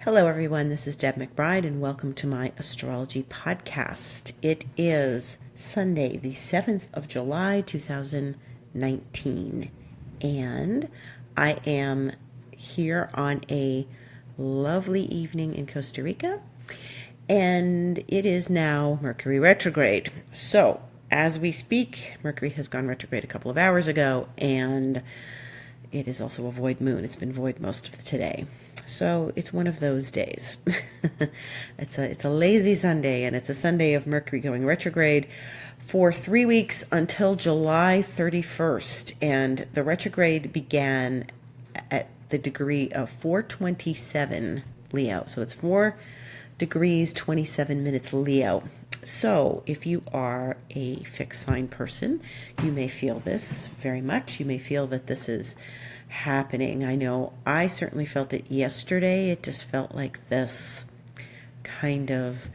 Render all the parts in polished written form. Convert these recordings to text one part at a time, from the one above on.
Hello, everyone. This is Deb McBride, and welcome to my astrology podcast. It is Sunday, the 7th of July, 2019, and I am here on a lovely evening in Costa Rica, and it is now Mercury retrograde. So, as we speak, Mercury has gone retrograde a couple of hours ago, and it is also a void moon. It's been void most of today. So it's one of those days. It's a lazy Sunday, and it's a Sunday of Mercury going retrograde for 3 weeks until July 31st. And the retrograde began at the degree of 427 Leo. So it's 4 degrees 27 minutes Leo. So if you are a fixed sign person, you may feel this very much. You may feel that this is happening. I know I certainly felt it yesterday. It just felt like this kind of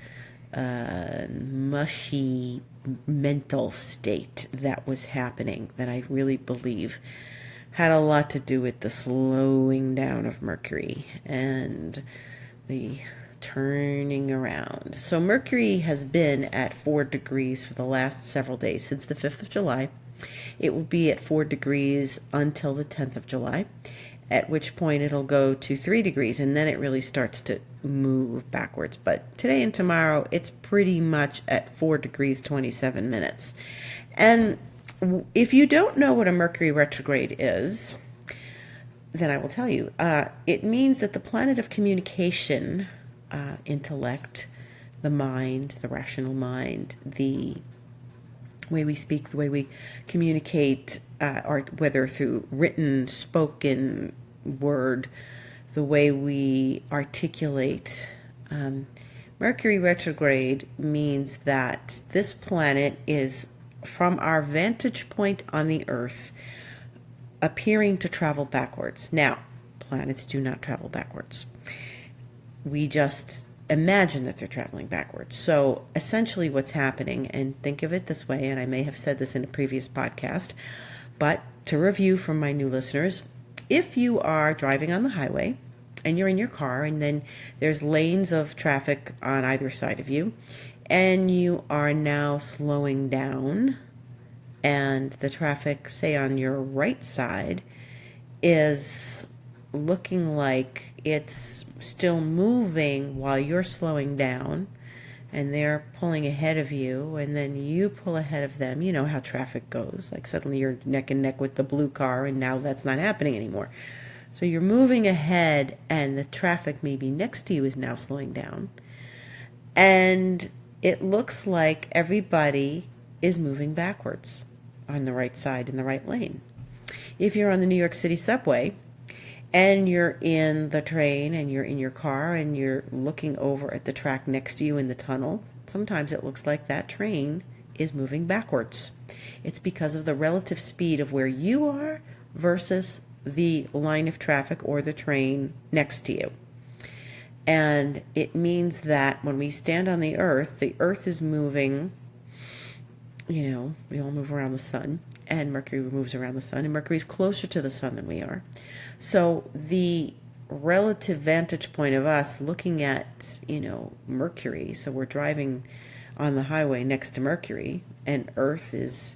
mushy mental state that was happening that I really believe had a lot to do with the slowing down of Mercury and the turning around. So Mercury has been at 4 degrees for the last several days, since the 5th of July. It will be at 4 degrees until the 10th of July, at which point it'll go to 3 degrees, and then it really starts to move backwards. But today and tomorrow, it's pretty much at 4 degrees 27 minutes. And if you don't know what a Mercury retrograde is, then I will tell you. It means that the planet of communication, intellect, the mind, the rational mind, the way we speak, the way we communicate, or whether through written, spoken word, the way we articulate. Mercury retrograde means that this planet is, from our vantage point on the Earth, appearing to travel backwards. Now, planets do not travel backwards. We just imagine that they're traveling backwards. So essentially what's happening, and think of it this way, and I may have said this in a previous podcast, but to review for my new listeners, if you are driving on the highway and you're in your car and then there's lanes of traffic on either side of you, and you are now slowing down, and the traffic, say on your right side, is looking like it's still moving while you're slowing down, and they're pulling ahead of you, and then you pull ahead of them. You know how traffic goes. Like suddenly you're neck and neck with the blue car, and now that's not happening anymore. So you're moving ahead, and the traffic maybe next to you is now slowing down. And it looks like everybody is moving backwards on the right side in the right lane. If you're on the New York City subway, and you're in the train and you're in your car and you're looking over at the track next to you in the tunnel, sometimes it looks like that train is moving backwards. It's because of the relative speed of where you are versus the line of traffic or the train next to you. And it means that when we stand on the Earth is moving, we all move around the sun, and Mercury moves around the sun, and Mercury's closer to the sun than we are. So the relative vantage point of us looking at, Mercury, so we're driving on the highway next to Mercury, and Earth is,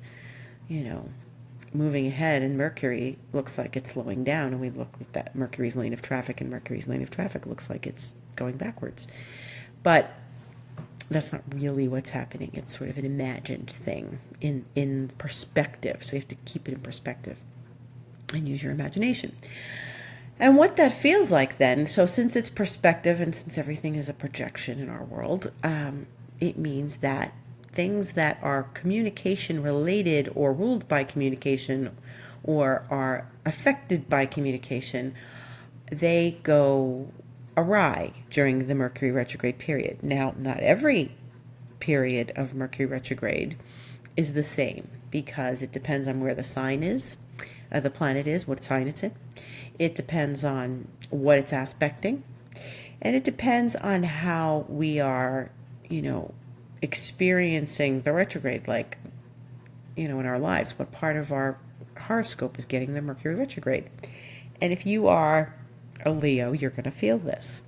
moving ahead, and Mercury looks like it's slowing down, and we look at that Mercury's lane of traffic, and Mercury's lane of traffic looks like it's going backwards. But that's not really what's happening. It's sort of an imagined thing in perspective. So you have to keep it in perspective and use your imagination. And what that feels like then, so since it's perspective and since everything is a projection in our world, it means that things that are communication related or ruled by communication or are affected by communication, they go awry during the Mercury retrograde period. Now, not every period of Mercury retrograde is the same, because it depends on where the sign is, the planet is, what sign it's in. It depends on what it's aspecting, and it depends on how we are, experiencing the retrograde, like, in our lives, what part of our horoscope is getting the Mercury retrograde. And if you are a Leo, you're going to feel this.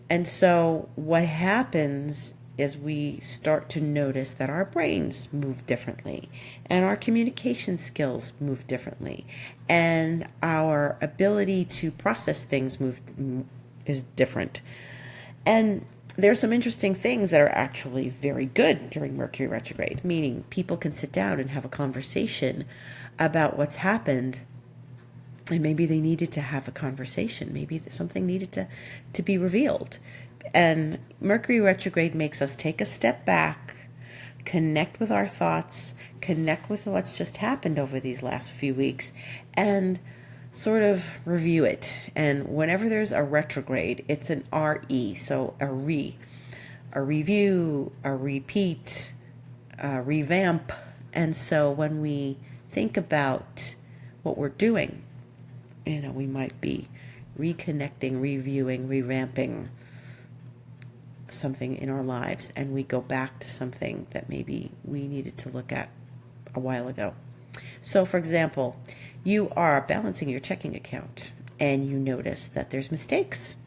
And so what happens is we start to notice that our brains move differently and our communication skills move differently and our ability to process things is different. And there's some interesting things that are actually very good during Mercury retrograde, meaning people can sit down and have a conversation about what's happened. And maybe they needed to have a conversation. Maybe something needed to be revealed. And Mercury retrograde makes us take a step back, connect with our thoughts, connect with what's just happened over these last few weeks, and sort of review it. And whenever there's a retrograde, it's an RE, so a review, a repeat, a revamp. And so when we think about what we're doing, we might be reconnecting, reviewing, revamping something in our lives, and we go back to something that maybe we needed to look at a while ago. So, for example, you are balancing your checking account and you notice that there's mistakes,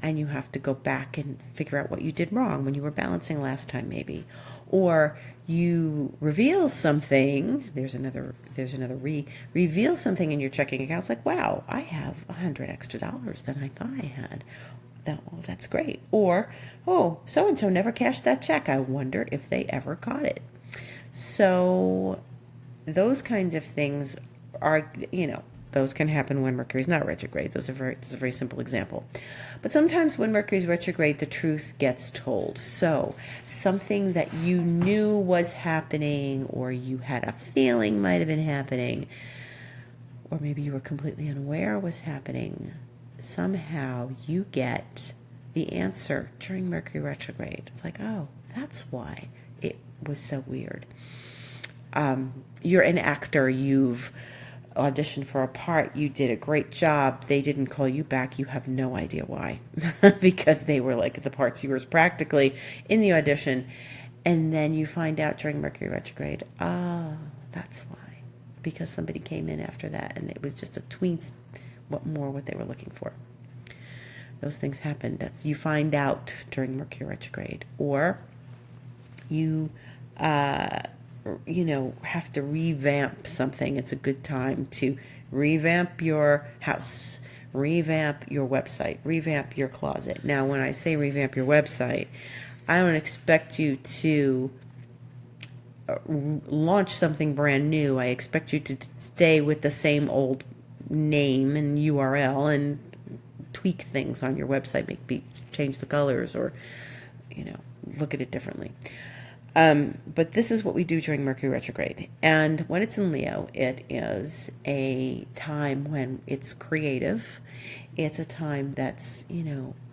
and you have to go back and figure out what you did wrong when you were balancing last time, maybe. Or you reveal something, reveal something in your checking account. It's like, wow, I have $100 extra than I thought I had. That's great. Or, oh, so-and-so never cashed that check. I wonder if they ever got it. So those kinds of things are, those can happen when Mercury's not retrograde. That's a very simple example. But sometimes when Mercury's retrograde, the truth gets told. So something that you knew was happening, or you had a feeling might have been happening, or maybe you were completely unaware was happening, somehow you get the answer during Mercury retrograde. It's like, oh, that's why it was so weird. You're an actor, you've auditioned for a part, you did a great job, they didn't call you back, you have no idea why. Because they were like the parts you were practically in the audition, and then you find out during Mercury retrograde, that's why. Because somebody came in after that, and it was just a tweens what they were looking for. Those things happen. That's, you find out during Mercury retrograde. Or you have to revamp something. It's a good time to revamp your house, revamp your website, revamp your closet. Now, when I say revamp your website, I don't expect you to launch something brand new. I expect you to stay with the same old name and URL and tweak things on your website, maybe change the colors, or look at it differently. But this is what we do during Mercury retrograde. And when it's in Leo, it is a time when it's creative. It's a time that's,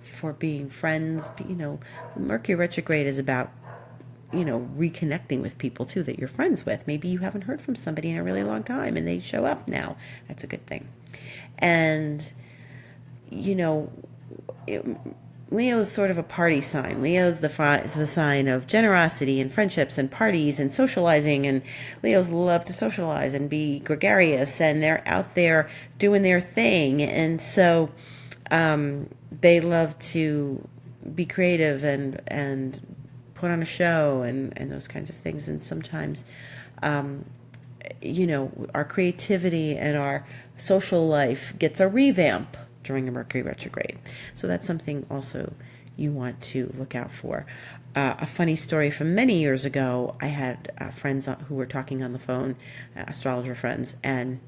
for being friends. Mercury retrograde is about, reconnecting with people too that you're friends with. Maybe you haven't heard from somebody in a really long time and they show up now. That's a good thing. And, Leo's sort of a party sign. Leo's the sign of generosity and friendships and parties and socializing. And Leos love to socialize and be gregarious, and they're out there doing their thing. And so they love to be creative and put on a show and those kinds of things. And sometimes, our creativity and our social life gets a revamp during a Mercury retrograde. So that's something also you want to look out for. A funny story from many years ago, I had friends who were talking on the phone, astrologer friends, and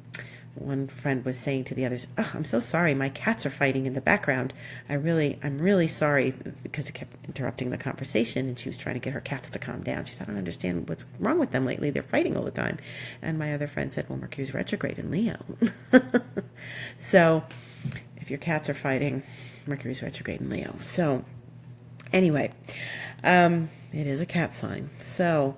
one friend was saying to the others, "Oh, I'm so sorry, my cats are fighting in the background. I'm really sorry," because it kept interrupting the conversation, and she was trying to get her cats to calm down. She said, "I don't understand what's wrong with them lately. They're fighting all the time." And my other friend said, "Well, Mercury's retrograde in Leo." So if your cats are fighting, Mercury's retrograde in Leo. So anyway, it is a cat sign. So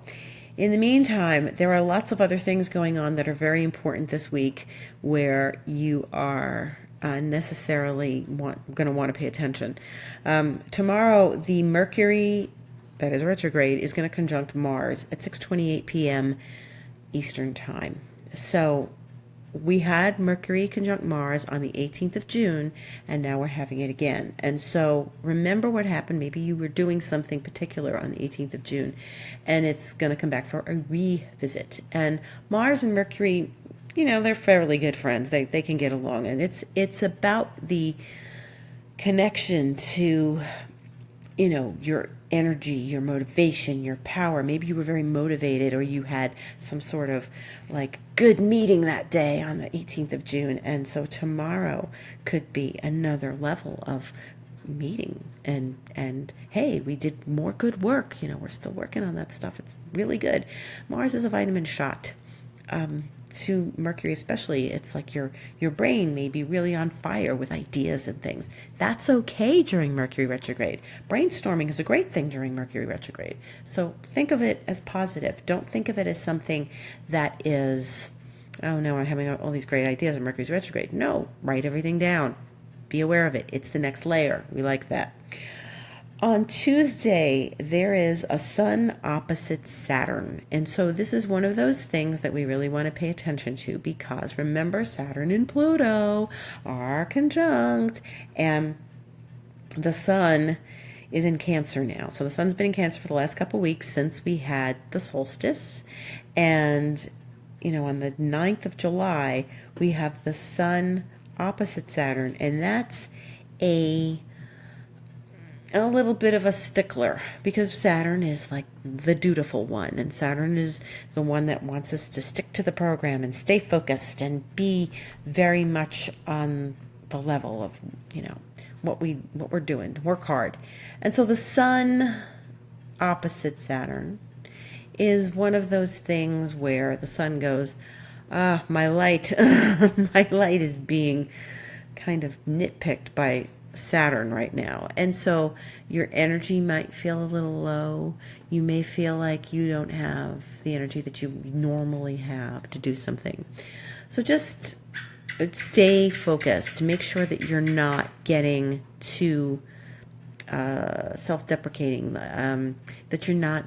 in the meantime, there are lots of other things going on that are very important this week where you are necessarily going to want to pay attention. Tomorrow, the Mercury, that is retrograde, is going to conjunct Mars at 6:28 p.m. Eastern Time. So we had Mercury conjunct Mars on the 18th of June, and now we're having it again. And so remember what happened. Maybe you were doing something particular on the 18th of June, and it's going to come back for a revisit. And Mars and Mercury, they're fairly good friends. They can get along, and it's about the connection to, your energy, your motivation, your power. Maybe you were very motivated, or you had some sort of like good meeting that day on the 18th of June. And so tomorrow could be another level of meeting and hey, we did more good work. We're still working on that stuff. It's really good. Mars is a vitamin shot. To Mercury especially, it's like your brain may be really on fire with ideas and things. That's okay during Mercury retrograde. Brainstorming is a great thing during Mercury retrograde. So think of it as positive. Don't think of it as something that is, oh no, I'm having all these great ideas in Mercury's retrograde. No, write everything down. Be aware of it. It's the next layer. We like that. On Tuesday, there is a Sun opposite Saturn. And so this is one of those things that we really want to pay attention to, because remember, Saturn and Pluto are conjunct, and the Sun is in Cancer now. So the Sun's been in Cancer for the last couple weeks since we had the solstice. And, on the 9th of July, we have the Sun opposite Saturn, and that's a little bit of a stickler, because Saturn is like the dutiful one, and Saturn is the one that wants us to stick to the program and stay focused and be very much on the level of what we're doing, work hard. And so the Sun opposite Saturn is one of those things where the Sun goes, my light my light is being kind of nitpicked by Saturn right now. And so your energy might feel a little low. You may feel like you don't have the energy that you normally have to do something. So just stay focused. Make sure that you're not getting too self-deprecating, that you're not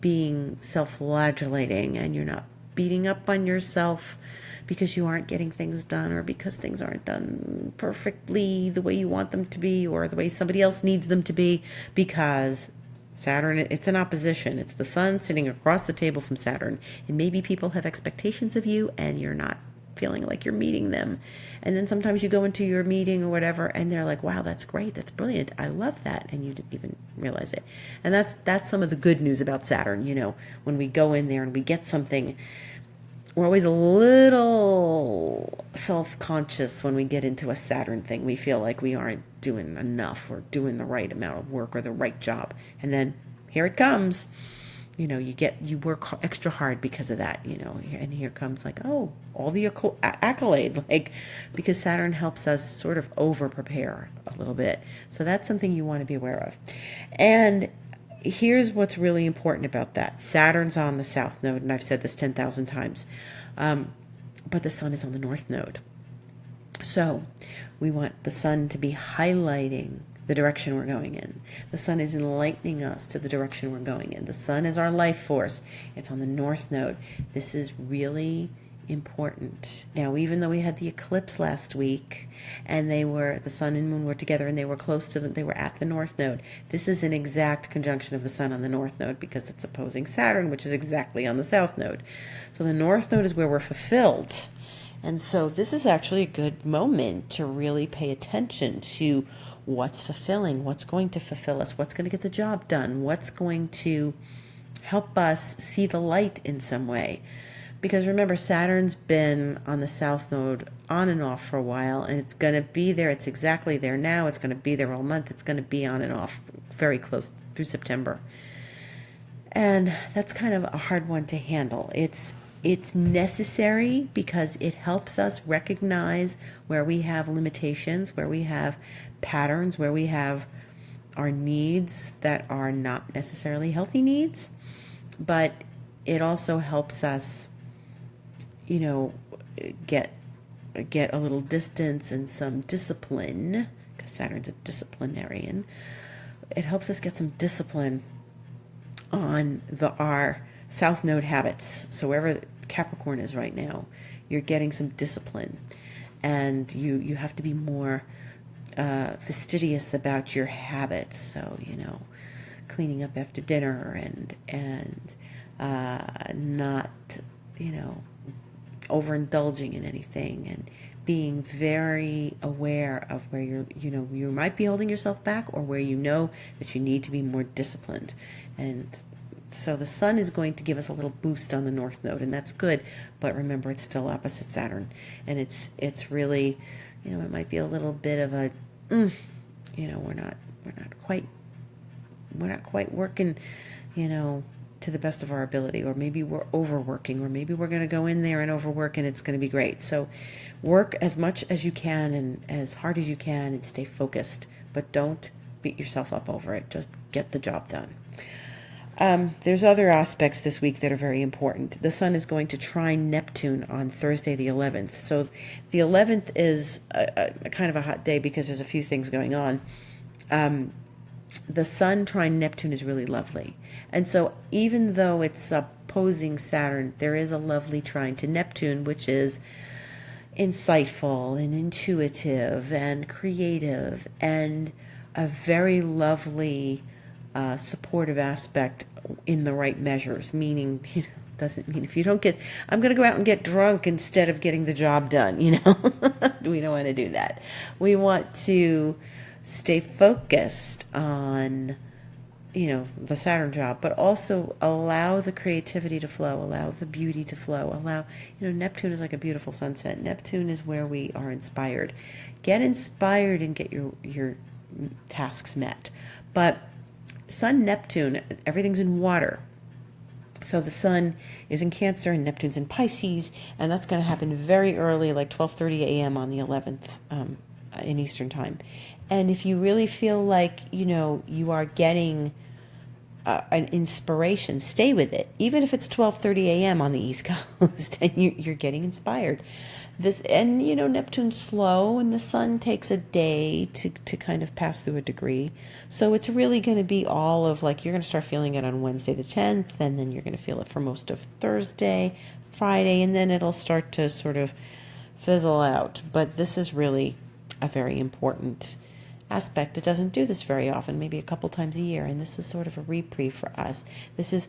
being self-flagellating, and you're not beating up on yourself because you aren't getting things done, or because things aren't done perfectly the way you want them to be, or the way somebody else needs them to be, because Saturn, it's an opposition. It's the Sun sitting across the table from Saturn, and maybe people have expectations of you and you're not feeling like you're meeting them. And then sometimes you go into your meeting or whatever, and they're like, wow, that's great, that's brilliant, I love that, and you didn't even realize it. And that's some of the good news about Saturn. When we go in there and we get something, we're always a little self-conscious when we get into a Saturn thing. We feel like we aren't doing enough, or doing the right amount of work, or the right job. And then here it comes. You work extra hard because of that, and here comes like, oh, all the accolade, because Saturn helps us sort of over-prepare a little bit. So that's something you want to be aware of. And here's what's really important about that. Saturn's on the south node, and I've said this 10,000 times, but the Sun is on the north node. So we want the Sun to be highlighting the direction we're going in. The Sun is enlightening us to the direction we're going in. The Sun is our life force. It's on the north node. This is really important. Now, even though we had the eclipse last week, and the Sun and Moon were together, and they were close to them, they were at the north node. This is an exact conjunction of the Sun on the north node, because it's opposing Saturn, which is exactly on the south node. So the north node is where we're fulfilled. And so this is actually a good moment to really pay attention to what's fulfilling, what's going to fulfill us, what's going to get the job done, what's going to help us see the light in some way. Because remember, Saturn's been on the south node on and off for a while, and it's going to be there. It's exactly there now. It's going to be there all month. It's going to be on and off very close through September. And that's kind of a hard one to handle. It's necessary, because it helps us recognize where we have limitations, where we have patterns, where we have our needs that are not necessarily healthy needs. But it also helps us, get a little distance and some discipline, because Saturn's a disciplinarian. It helps us get some discipline on our south node habits. So wherever Capricorn is right now, you're getting some discipline, and you have to be more fastidious about your habits. So, cleaning up after dinner, and not, overindulging in anything, and being very aware of where you might be holding yourself back, or where that you need to be more disciplined. And so the sun is going to give us a little boost on the north node, and that's good. But remember, it's still opposite Saturn, and it's really, it might be a little bit of a, we're not quite working, to the best of our ability, or maybe we're overworking, or maybe we're going to go in there and overwork, and it's going to be great. So work as much as you can and as hard as you can, and stay focused, but don't beat yourself up over it. Just get the job done. There's other aspects this week that are very important. The sun is going to trine Neptune on Thursday the 11th. So the 11th is a kind of a hot day because there's a few things going on. The sun trine Neptune is really lovely. And so even though it's opposing Saturn, there is a lovely trine to Neptune, which is insightful and intuitive and creative, and a very lovely supportive aspect in the right measures. Meaning, doesn't mean if you don't get, I'm going to go out and get drunk instead of getting the job done, We don't want to do that. We want to stay focused on, the Saturn job, but also allow the creativity to flow, allow the beauty to flow, allow, Neptune is like a beautiful sunset. Neptune is where we are inspired. Get inspired and get your tasks met. But Sun, Neptune, everything's in water. So the sun is in Cancer and Neptune's in Pisces, and that's going to happen very early, like 12:30 a.m. on the 11th in Eastern time. And if you really feel like, you are getting an inspiration, stay with it. Even if it's 12:30 a.m. on the East Coast and you're getting inspired. Neptune's slow, and the sun takes a day to kind of pass through a degree. So it's really going to be all of, like, you're going to start feeling it on Wednesday the 10th, and then you're going to feel it for most of Thursday, Friday, and then it'll start to sort of fizzle out. But this is really a very important aspect. It doesn't do this very often, maybe a couple times a year, and this is sort of a reprieve for us. This is,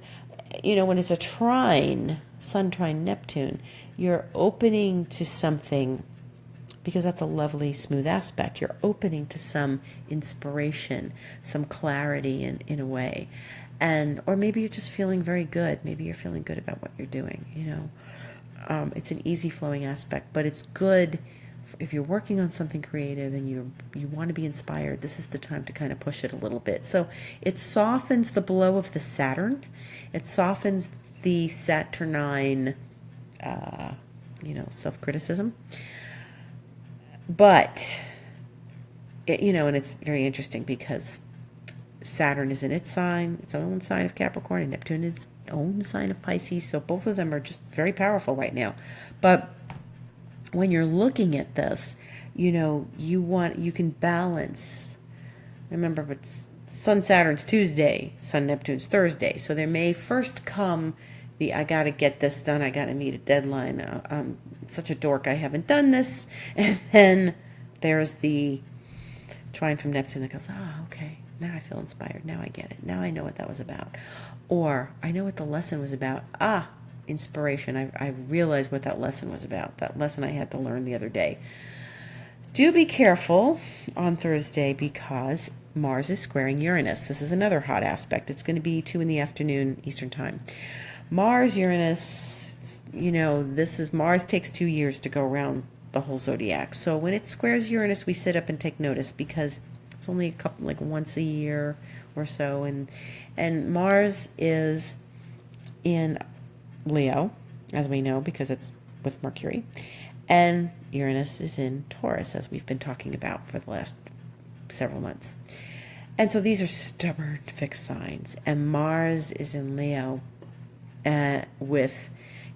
when it's a trine, sun trine Neptune, you're opening to something, because that's a lovely smooth aspect. You're opening to some inspiration, some clarity in a way. Or maybe you're just feeling very good. Maybe you're feeling good about what you're doing, It's an easy flowing aspect, but it's good if you're working on something creative and you want to be inspired. This is the time to kind of push it a little bit. So it softens the blow of the Saturn. It softens the Saturnine, self-criticism. But, and it's very interesting because Saturn is in its own sign of Capricorn, and Neptune is its own sign of Pisces. So both of them are just very powerful right now. But when you're looking at this, you can balance. Remember, but Sun Saturn's Tuesday, Sun Neptune's Thursday. So there may first come I got to get this done. I got to meet a deadline. I'm such a dork. I haven't done this. And then there's the trine from Neptune that goes, okay, now I feel inspired. Now I get it. Now I know what that was about. Or I know what the lesson was about. Inspiration. I realized what that lesson was about. That lesson I had to learn the other day. Do be careful on Thursday because Mars is squaring Uranus. This is another hot aspect. It's going to be 2 p.m. Eastern time. Mars, Uranus, Mars takes 2 years to go around the whole zodiac. So when it squares Uranus, we sit up and take notice because it's only a couple, like once a year or so. And Mars is in Leo, as we know, because it's with Mercury. And Uranus is in Taurus, as we've been talking about for the last several months. And so these are stubborn, fixed signs. And Mars is in Leo with,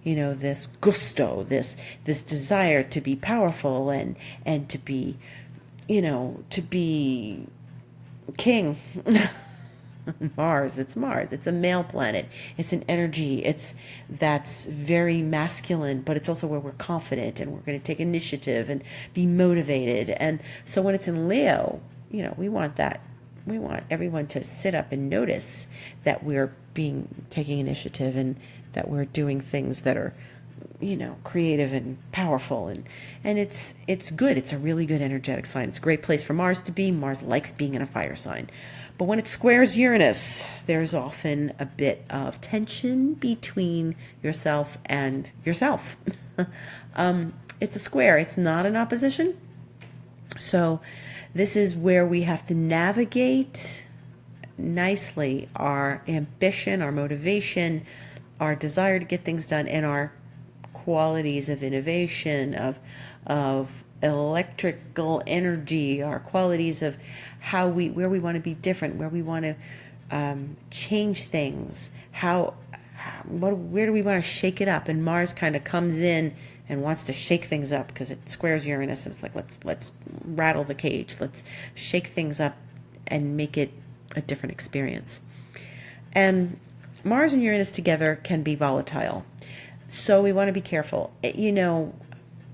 this gusto, this desire to be powerful and to be, to be king. Mars, it's Mars. It's a male planet. It's an energy. That's very masculine, but it's also where we're confident and we're going to take initiative and be motivated. And so when it's in Leo, we want that. We want everyone to sit up and notice that we're taking initiative and that we're doing things that are, creative and powerful, and it's good. It's a really good energetic sign. It's a great place for Mars to be. Mars likes being in a fire sign. But when it squares Uranus, there's often a bit of tension between yourself and yourself. It's a square. It's not an opposition. So this is where we have to navigate nicely our ambition, our motivation, our desire to get things done, and our qualities of innovation, of electrical energy, our qualities of where we want to be different, where we want to change things, where do we want to shake it up. And Mars kind of comes in and wants to shake things up because it squares Uranus. It's like, let's rattle the cage. Let's shake things up and make it a different experience. And Mars and Uranus together can be volatile. So we want to be careful.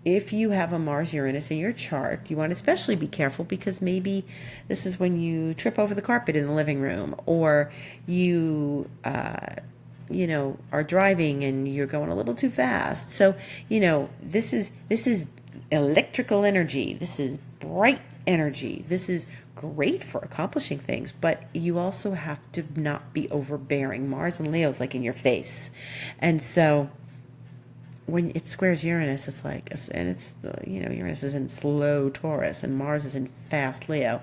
If you have a Mars-Uranus in your chart, you want to especially be careful because maybe this is when you trip over the carpet in the living room, or you, are driving and you're going a little too fast. So, this is electrical energy. This is bright energy. This is great for accomplishing things, but you also have to not be overbearing. Mars and Leo is like in your face. And so when it squares Uranus, it's like, and it's, Uranus is in slow Taurus and Mars is in fast Leo.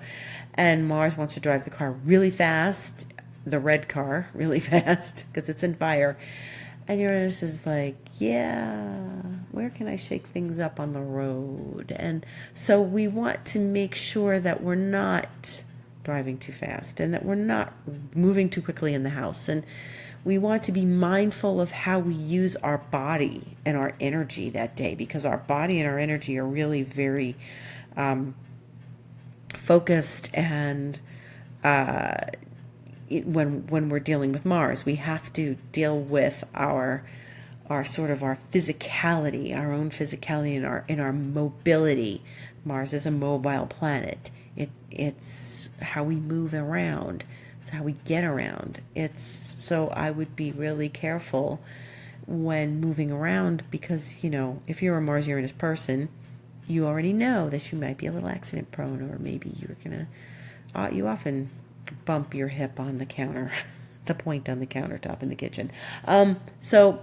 And Mars wants to drive the car really fast, the red car really fast, because it's in fire. And Uranus is like, yeah, where can I shake things up on the road? And so we want to make sure that we're not driving too fast and that we're not moving too quickly in the house. And we want to be mindful of how we use our body and our energy that day, because our body and our energy are really very focused. And when we're dealing with Mars, we have to deal with our physicality, our own physicality, and our mobility. Mars is a mobile planet. It's how we move around. It's how we get around. So I would be really careful when moving around because, if you're a Mars-Uranus person, you already know that you might be a little accident prone, or maybe you often bump your hip on the counter, the point on the countertop in the kitchen. So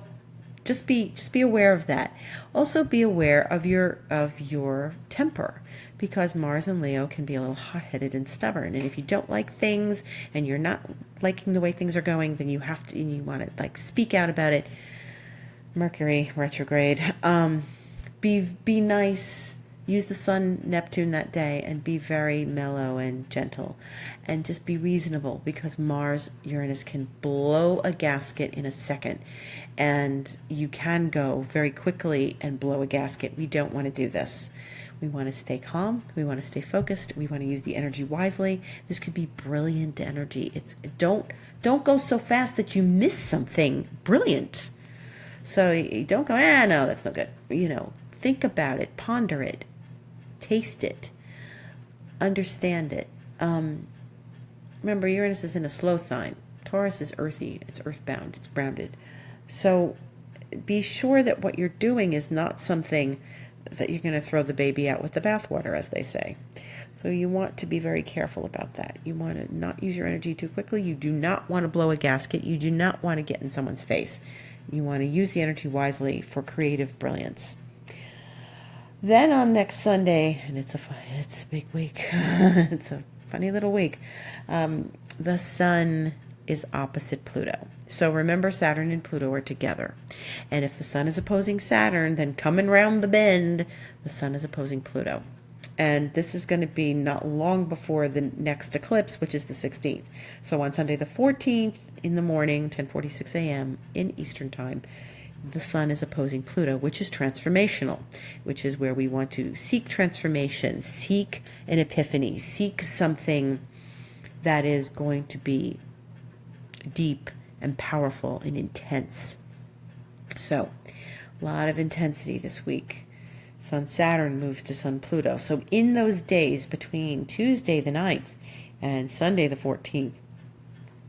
just be aware of that. Also be aware of your temper, because Mars and Leo can be a little hot-headed and stubborn. And if you don't like things and you're not liking the way things are going, then you want to speak out about it. Mercury retrograde. Be nice. Use the Sun, Neptune that day and be very mellow and gentle, and just be reasonable, because Mars, Uranus can blow a gasket in a second, and you can go very quickly and blow a gasket. We don't want to do this. We want to stay calm. We want to stay focused. We want to use the energy wisely. This could be brilliant energy. Don't go so fast that you miss something brilliant. So you don't go, no, that's no good. Think about it, ponder it, taste it, understand it. Remember, Uranus is in a slow sign. Taurus is earthy. It's earthbound. It's grounded. So be sure that what you're doing is not something that you're going to throw the baby out with the bathwater, as they say. So you want to be very careful about that. You want to not use your energy too quickly. You do not want to blow a gasket. You do not want to get in someone's face. You want to use the energy wisely for creative brilliance. Then on next Sunday, and it's a big week. It's a funny little week. The Sun is opposite Pluto. So remember, Saturn and Pluto are together. And if the Sun is opposing Saturn, then coming round the bend, the Sun is opposing Pluto. And this is going to be not long before the next eclipse, which is the 16th. So on Sunday the 14th in the morning, 10:46 a.m. in Eastern Time, the Sun is opposing Pluto, which is transformational, which is where we want to seek transformation, seek an epiphany, seek something that is going to be deep and powerful and intense. So, a lot of intensity this week. Sun Saturn moves to Sun Pluto. So in those days between Tuesday the 9th and Sunday the 14th,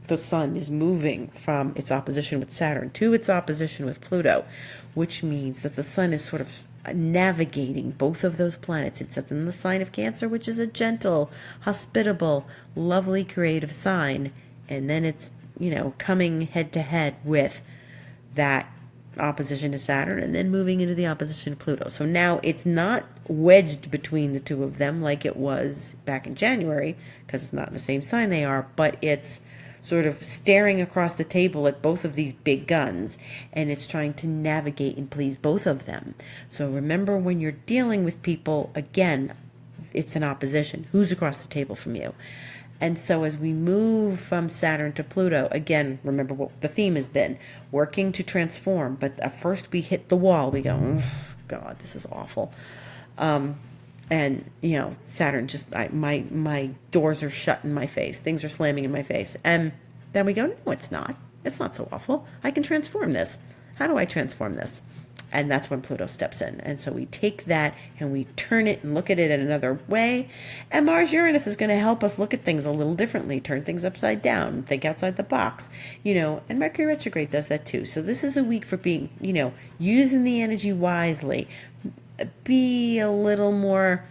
the Sun is moving from its opposition with Saturn to its opposition with Pluto, which means that the Sun is sort of navigating both of those planets. It's in the sign of Cancer, which is a gentle, hospitable, lovely, creative sign. And then it's, coming head to head with that opposition to Saturn and then moving into the opposition to Pluto. So now it's not wedged between the two of them like it was back in January, because it's not in the same sign they are, but it's sort of staring across the table at both of these big guns, and it's trying to navigate and please both of them. So remember, when you're dealing with people, again, it's an opposition. Who's across the table from you? And so as we move from Saturn to Pluto, again, remember what the theme has been, working to transform. But at first we hit the wall. We go, oh, God, this is awful. And, Saturn just, my doors are shut in my face. Things are slamming in my face. And then we go, no, it's not. It's not so awful. I can transform this. How do I transform this? And that's when Pluto steps in. And so we take that and we turn it and look at it in another way. And Mars-Uranus is going to help us look at things a little differently, turn things upside down, think outside the box, and Mercury retrograde does that too. So this is a week for being, using the energy wisely. Be a little more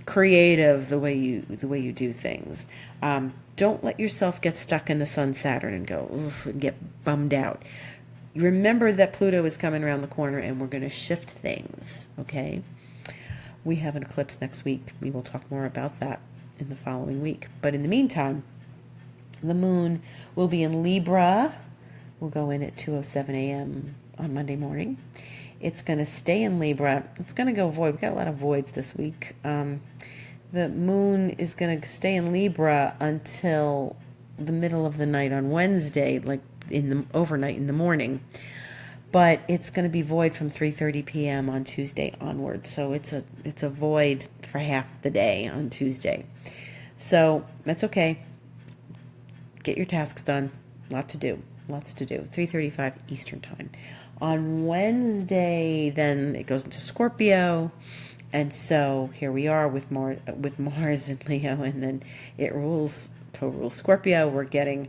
creative the way you do things. Don't let yourself get stuck in the Sun Saturn and go, oof, and get bummed out. Remember that Pluto is coming around the corner and we're going to shift things, okay? We have an eclipse next week. We will talk more about that in the following week. But in the meantime, the moon will be in Libra. We'll go in at 2:07 a.m. on Monday morning. It's going to stay in Libra. It's going to go void. We've got a lot of voids this week. The moon is going to stay in Libra until the middle of the night on Wednesday, like in the overnight in the morning, but it's going to be void from 3:30 p.m. on Tuesday onward. So it's a void for half the day on Tuesday. So that's okay. Get your tasks done. Lots to do. 3:35 Eastern time. On Wednesday, then it goes into Scorpio, and so here we are with Mars and Leo, and then it co-rules Scorpio. We're getting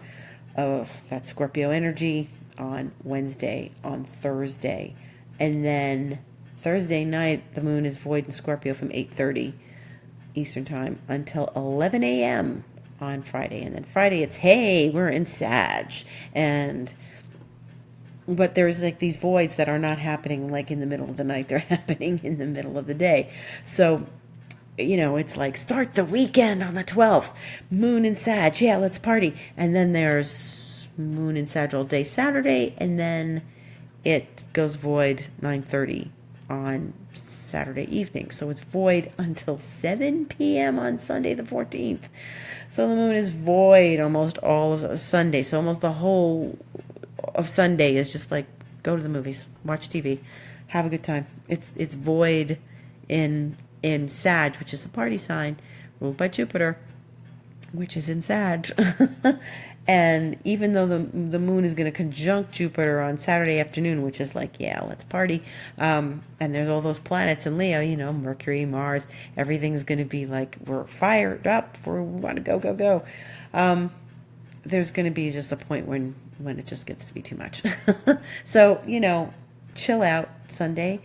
that Scorpio energy on Wednesday, on Thursday. And then Thursday night, the moon is void in Scorpio from 8:30 Eastern time until 11 a.m. on Friday. And then Friday, it's, hey, we're in Sag. But there's like these voids that are not happening like in the middle of the night. They're happening in the middle of the day. So, it's like, start the weekend on the 12th. Moon in Sag. Yeah, let's party. And then there's moon in Sag all day Saturday. And then it goes void 9:30 on Saturday evening. So it's void until 7 p.m. on Sunday the 14th. So the moon is void almost all of Sunday. So almost the whole of Sunday is just like, go to the movies, watch TV, have a good time. It's void in Sag, which is a party sign ruled by Jupiter, which is in Sag. And even though the moon is going to conjunct Jupiter on Saturday afternoon, which is like, yeah, let's party. And there's all those planets in Leo, Mercury, Mars, everything's going to be like, we're fired up, we want to go. There's going to be just a point when it just gets to be too much. So, chill out Sunday.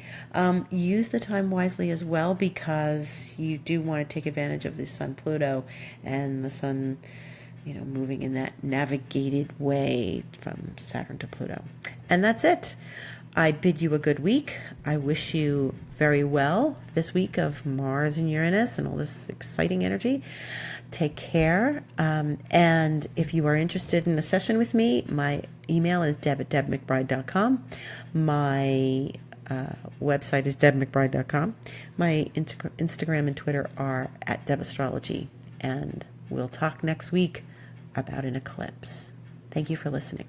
Use the time wisely as well, because you do want to take advantage of the Sun Pluto and the Sun, moving in that navigated way from Saturn to Pluto. And that's it. I bid you a good week. I wish you very well this week of Mars and Uranus and all this exciting energy. Take care. And if you are interested in a session with me, my email is deb@debmcbride.com. My website is debmcbride.com. My Instagram and Twitter are @debastrology. And we'll talk next week about an eclipse. Thank you for listening.